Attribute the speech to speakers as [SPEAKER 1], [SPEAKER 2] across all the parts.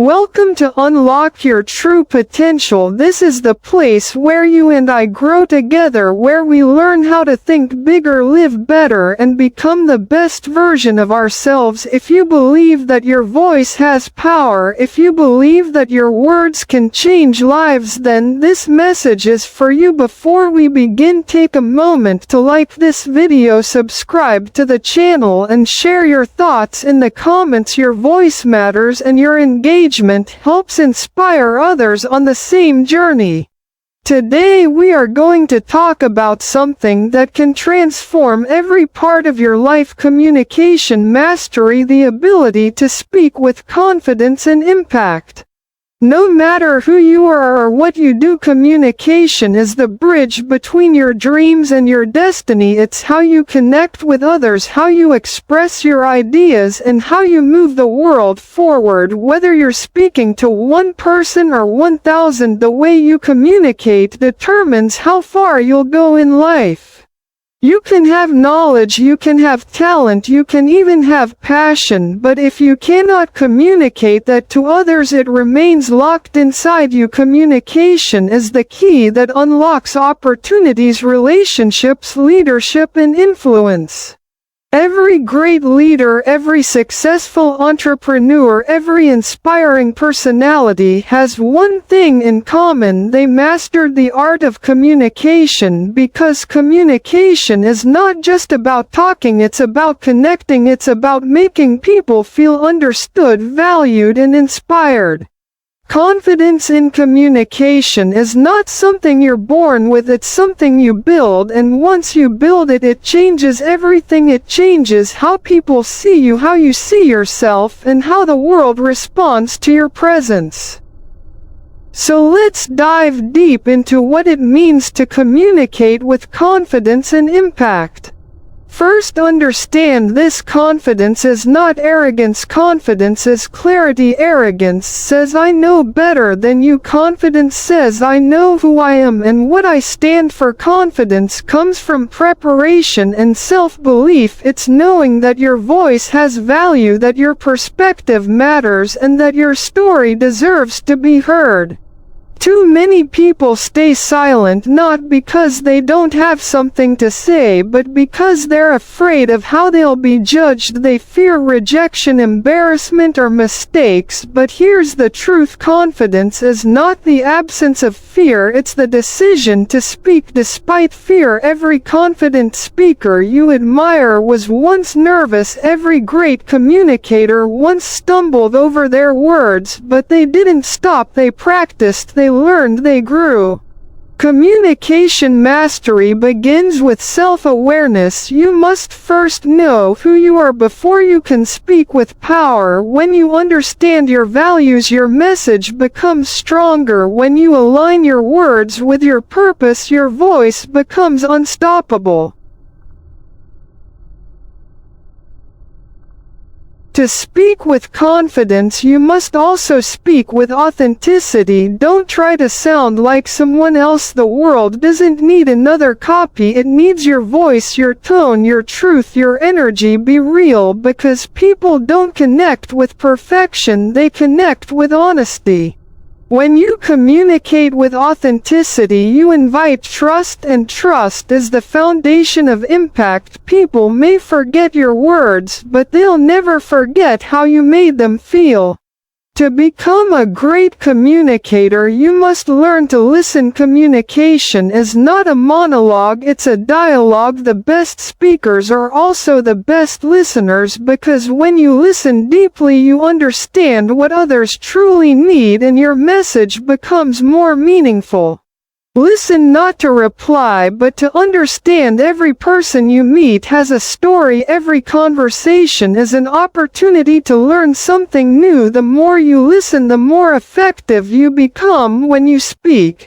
[SPEAKER 1] Welcome to Unlock Your True Potential. This is the place where you and I grow together, where we learn how to think bigger, live better, and become the best version of ourselves. If you believe that your voice has power, if you believe that your words can change lives, then this message is for you. Before we begin, take a moment to like this video, subscribe to the channel, and share your thoughts in the comments. Your voice matters, and your engagement helps inspire others on the same journey. Today we are going to talk about something that can transform every part of your life: communication mastery, the ability to speak with confidence and impact. No matter who you are or what you do, communication is the bridge between your dreams and your destiny. It's how you connect with others, how you express your ideas, and how you move the world forward. Whether you're speaking to one person or 1,000, the way you communicate determines how far you'll go in life. You can have knowledge, you can have talent, you can even have passion, but if you cannot communicate that to others, it remains locked inside you. Communication is the key that unlocks opportunities, relationships, leadership, and influence. Every great leader, every successful entrepreneur, every inspiring personality has one thing in common: they mastered the art of communication. Because communication is not just about talking, it's about connecting, it's about making people feel understood, valued, and inspired. Confidence in communication is not something you're born with, it's something you build, and once you build it, it changes everything. It changes how people see you, how you see yourself, and how the world responds to your presence. So let's dive deep into what it means to communicate with confidence and impact. First, understand this: confidence is not arrogance. Confidence is clarity. Arrogance says, "I know better than you." Confidence says, "I know who I am and what I stand for." Confidence comes from preparation and self-belief. It's knowing that your voice has value, that your perspective matters, and that your story deserves to be heard. Too many people stay silent, not because they don't have something to say, but because they're afraid of how they'll be judged. They fear rejection, embarrassment, or mistakes. But here's the truth: confidence is not the absence of fear, it's the decision to speak despite fear. Every confident speaker you admire was once nervous. Every great communicator once stumbled over their words, but they didn't stop. They practiced, they learned, they grew. Communication mastery begins with self-awareness. You must first know who you are before you can speak with power. When you understand your values, your message becomes stronger. When you align your words with your purpose, your voice becomes unstoppable. To speak with confidence, you must also speak with authenticity. Don't try to sound like someone else. The world doesn't need another copy. It needs your voice, your tone, your truth, your energy. Be real, because people don't connect with perfection, they connect with honesty. When you communicate with authenticity, you invite trust, and trust is the foundation of impact. People may forget your words, but they'll never forget how you made them feel. To become a great communicator, you must learn to listen. Communication is not a monologue, it's a dialogue. The best speakers are also the best listeners, because when you listen deeply, you understand what others truly need, and your message becomes more meaningful. Listen not to reply, but to understand. Every person you meet has a story. Every conversation is an opportunity to learn something new. The more you listen, the more effective you become when you speak.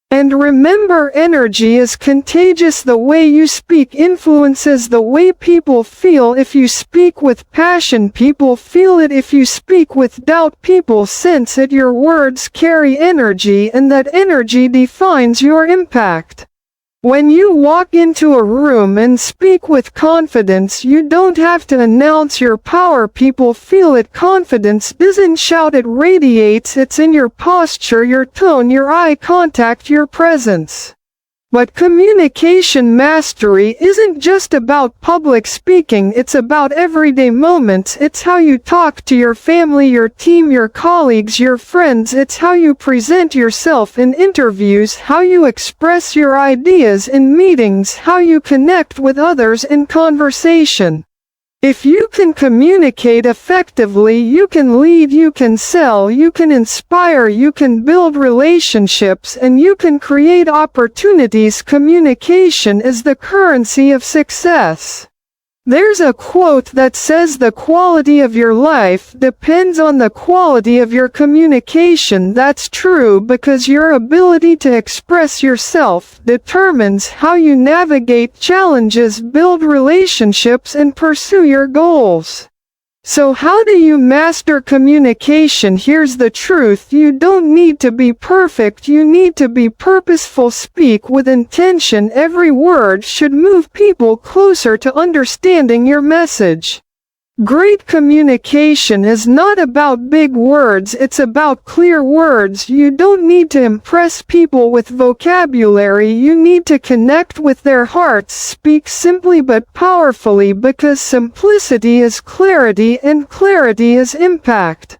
[SPEAKER 1] And remember, energy is contagious. The way you speak influences the way people feel. If you speak with passion, people feel it. If you speak with doubt, people sense it. Your words carry energy, and that energy defines your impact. When you walk into a room and speak with confidence, you don't have to announce your power. People feel it. Confidence doesn't shout, it radiates. It's in your posture, your tone, your eye contact, your presence. But communication mastery isn't just about public speaking, it's about everyday moments. It's how you talk to your family, your team, your colleagues, your friends. It's how you present yourself in interviews, how you express your ideas in meetings, how you connect with others in conversation. If you can communicate effectively, you can lead, you can sell, you can inspire, you can build relationships, and you can create opportunities. Communication is the currency of success. There's a quote that says the quality of your life depends on the quality of your communication. That's true because your ability to express yourself determines how you navigate challenges, build relationships, and pursue your goals. So how do you master communication? Here's the truth: you don't need to be perfect, you need to be purposeful. Speak with intention. Every word should move people closer to understanding your message. Great communication is not about big words, it's about clear words. You don't need to impress people with vocabulary, you need to connect with their hearts. Speak simply but powerfully, because simplicity is clarity and clarity is impact.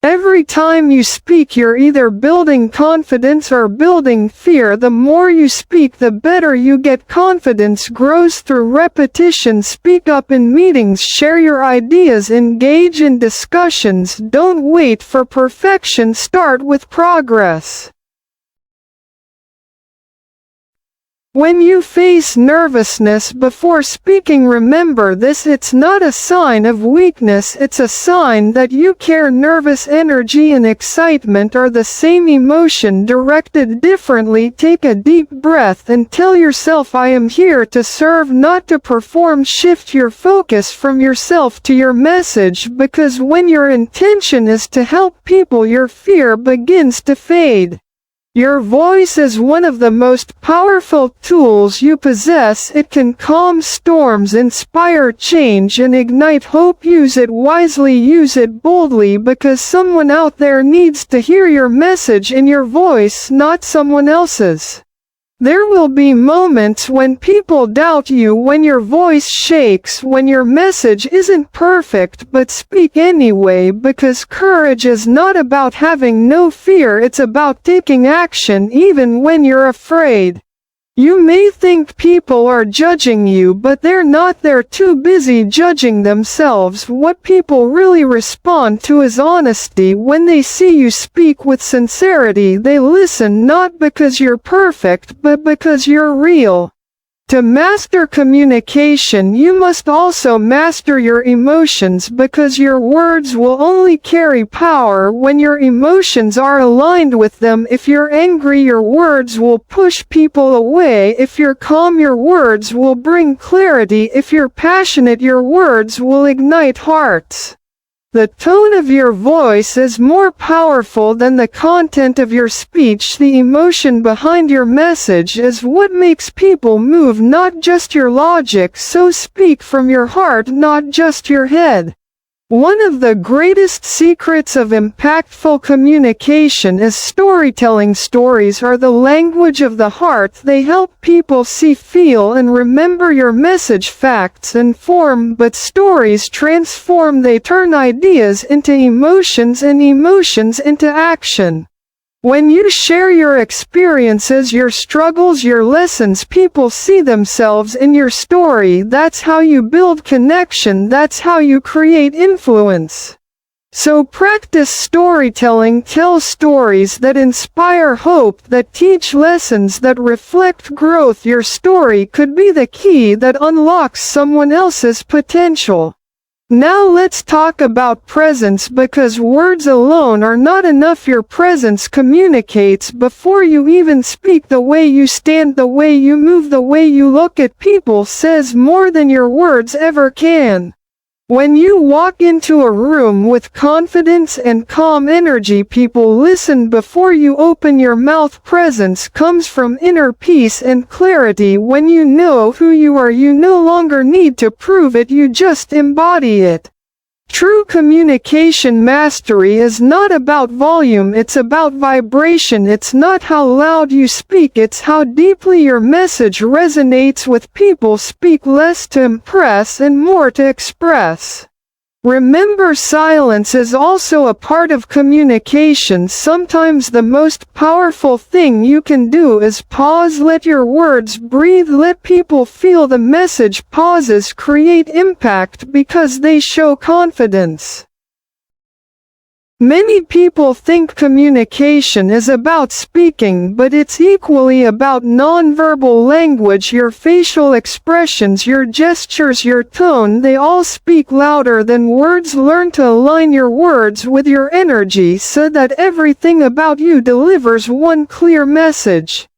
[SPEAKER 1] Every time you speak, you're either building confidence or building fear. The more you speak, the better you get. Confidence grows through repetition. Speak up in meetings, share your ideas, engage in discussions. Don't wait for perfection, start with progress. When you face nervousness before speaking, remember this: it's not a sign of weakness, it's a sign that you care. Nervous energy and excitement are the same emotion directed differently. Take a deep breath and tell yourself, I am here to serve, not to perform. Shift your focus from yourself to your message, because when your intention is to help people, your fear begins to fade. Your voice is one of the most powerful tools you possess. It can calm storms, inspire change, and ignite hope. Use it wisely, use it boldly, because someone out there needs to hear your message in your voice, not someone else's. There will be moments when people doubt you, when your voice shakes, when your message isn't perfect, but speak anyway, because courage is not about having no fear, it's about taking action even when you're afraid. You may think people are judging you, but they're not. They're too busy judging themselves. What people really respond to is honesty. When they see you speak with sincerity, they listen, not because you're perfect, but because you're real. To master communication, you must also master your emotions, because your words will only carry power when your emotions are aligned with them. If you're angry, your words will push people away. If you're calm, your words will bring clarity. If you're passionate, your words will ignite hearts. The tone of your voice is more powerful than the content of your speech. The emotion behind your message is what makes people move, not just your logic. So speak from your heart, not just your head. One of the greatest secrets of impactful communication is storytelling. Stories are the language of the heart. They help people see, feel, and remember your message. Facts inform, but stories transform. They turn ideas into emotions and emotions into action. When you share your experiences, your struggles, your lessons, people see themselves in your story. That's how you build connection. That's how you create influence. So practice storytelling. Tell stories that inspire hope, that teach lessons, that reflect growth. Your story could be the key that unlocks someone else's potential. Now let's talk about presence, because words alone are not enough. Your presence communicates before you even speak. The way you stand, the way you move, the way you look at people says more than your words ever can. When you walk into a room with confidence and calm energy, people listen before you open your mouth. Presence comes from inner peace and clarity. When you know who you are, you no longer need to prove it, you just embody it. True communication mastery is not about volume, it's about vibration. It's not how loud you speak, it's how deeply your message resonates with people. Speak less to impress and more to express. Remember, silence is also a part of communication. Sometimes the most powerful thing you can do is pause. Let your words breathe. Let people feel the message. Pauses create impact because they show confidence. Many people think communication is about speaking, but it's equally about nonverbal language. Your facial expressions, your gestures, your tone, they all speak louder than words. Learn to align your words with your energy so that everything about you delivers one clear message.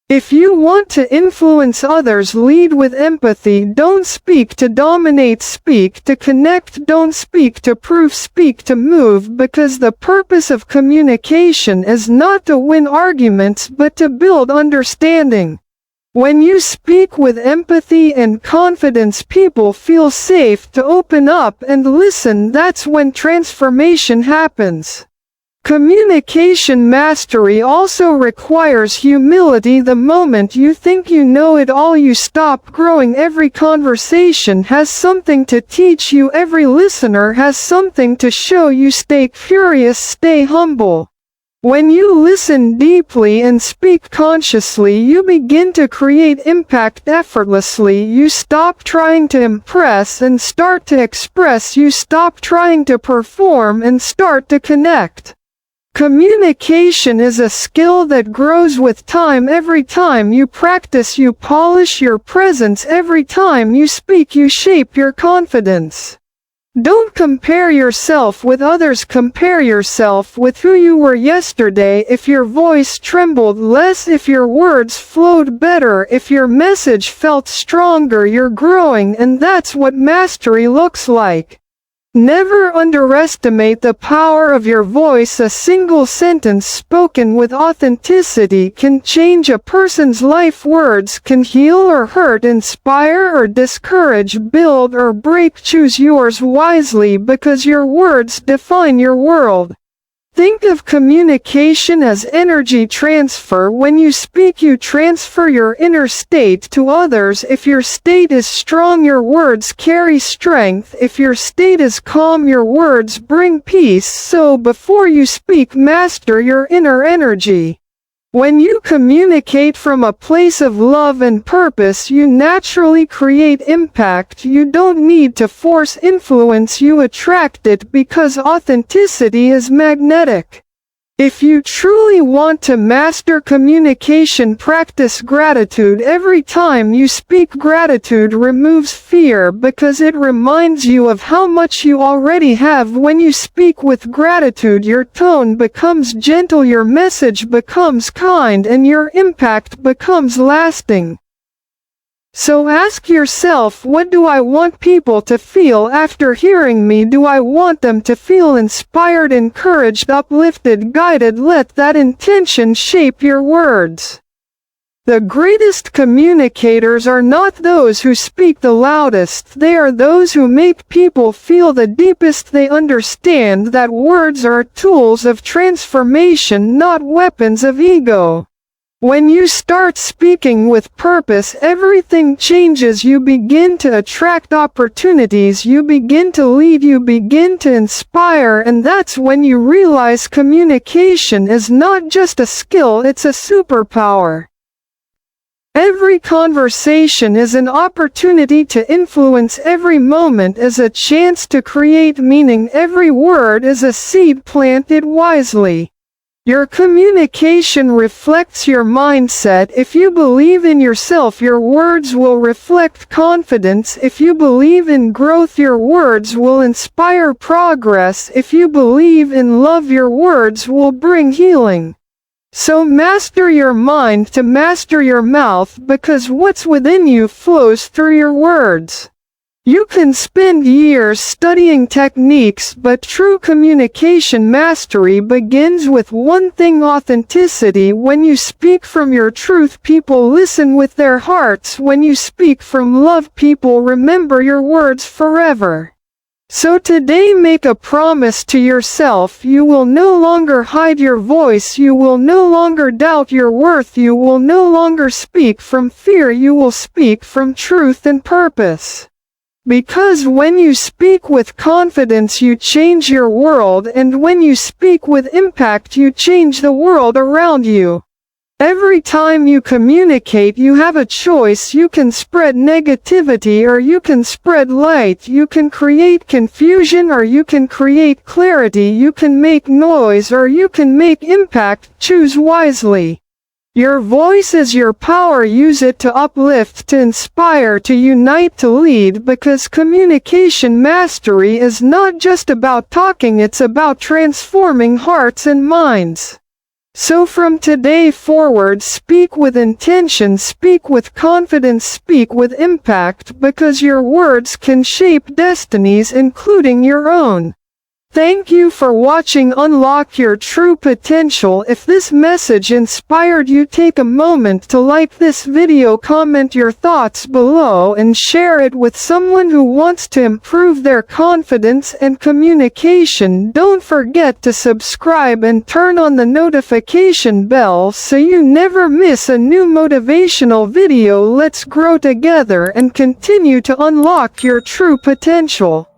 [SPEAKER 1] If you want to influence others, lead with empathy. Don't speak to dominate, speak to connect. Don't speak to prove, speak to move, because the purpose of communication is not to win arguments but to build understanding. When you speak with empathy and confidence, people feel safe to open up and listen. That's when transformation happens. Communication mastery also requires humility. The moment you think you know it all, you stop growing. Every conversation has something to teach you. Every listener has something to show you. Stay curious, stay humble. When you listen deeply and speak consciously, you begin to create impact effortlessly. You stop trying to impress and start to express. You stop trying to perform and start to connect. Communication is a skill that grows with time. Every time you practice, you polish your presence. Every time you speak, you shape your confidence. Don't compare yourself with others. Compare yourself with who you were yesterday. If your voice trembled less, if your words flowed better, if your message felt stronger, you're growing, and that's what mastery looks like. Never underestimate the power of your voice. A single sentence spoken with authenticity can change a person's life. Words can heal or hurt, inspire or discourage, build or break. Choose yours wisely, because your words define your world. Think of communication as energy transfer. When you speak, you transfer your inner state to others. If your state is strong, your words carry strength. If your state is calm, your words bring peace. So before you speak, master your inner energy. When you communicate from a place of love and purpose, you naturally create impact. You don't need to force influence, you attract it, because authenticity is magnetic. If you truly want to master communication, practice gratitude. Every time you speak, gratitude removes fear because it reminds you of how much you already have. When you speak with gratitude, your tone becomes gentle, your message becomes kind, and your impact becomes lasting. So ask yourself, what do I want people to feel after hearing me? Do I want them to feel inspired, encouraged, uplifted, guided? Let that intention shape your words. The greatest communicators are not those who speak the loudest, they are those who make people feel the deepest. They understand that words are tools of transformation, not weapons of ego. When you start speaking with purpose, everything changes. You begin to attract opportunities, you begin to lead, you begin to inspire, and that's when you realize communication is not just a skill, it's a superpower. Every conversation is an opportunity to influence. Every moment is a chance to create meaning. Every word is a seed planted wisely. Your communication reflects your mindset. If you believe in yourself, your words will reflect confidence. If you believe in growth, your words will inspire progress. If you believe in love, your words will bring healing. So master your mind to master your mouth, because what's within you flows through your words. You can spend years studying techniques, but true communication mastery begins with one thing: authenticity. When you speak from your truth, people listen with their hearts. When you speak from love, people remember your words forever. So today, make a promise to yourself: you will no longer hide your voice, you will no longer doubt your worth, you will no longer speak from fear, you will speak from truth and purpose. Because when you speak with confidence, you change your world, and when you speak with impact, you change the world around you. Every time you communicate, you have a choice. You can spread negativity or you can spread light. You can create confusion or you can create clarity. You can make noise or you can make impact. Choose wisely. Your voice is your power. Use it to uplift, to inspire, to unite, to lead, because communication mastery is not just about talking, it's about transforming hearts and minds. So from today forward, speak with intention, speak with confidence, speak with impact, because your words can shape destinies, including your own. Thank you for watching Unlock Your True Potential. If this message inspired you, take a moment to like this video, comment your thoughts below, and share it with someone who wants to improve their confidence and communication. Don't forget to subscribe and turn on the notification bell so you never miss a new motivational video. Let's grow together and continue to unlock your true potential.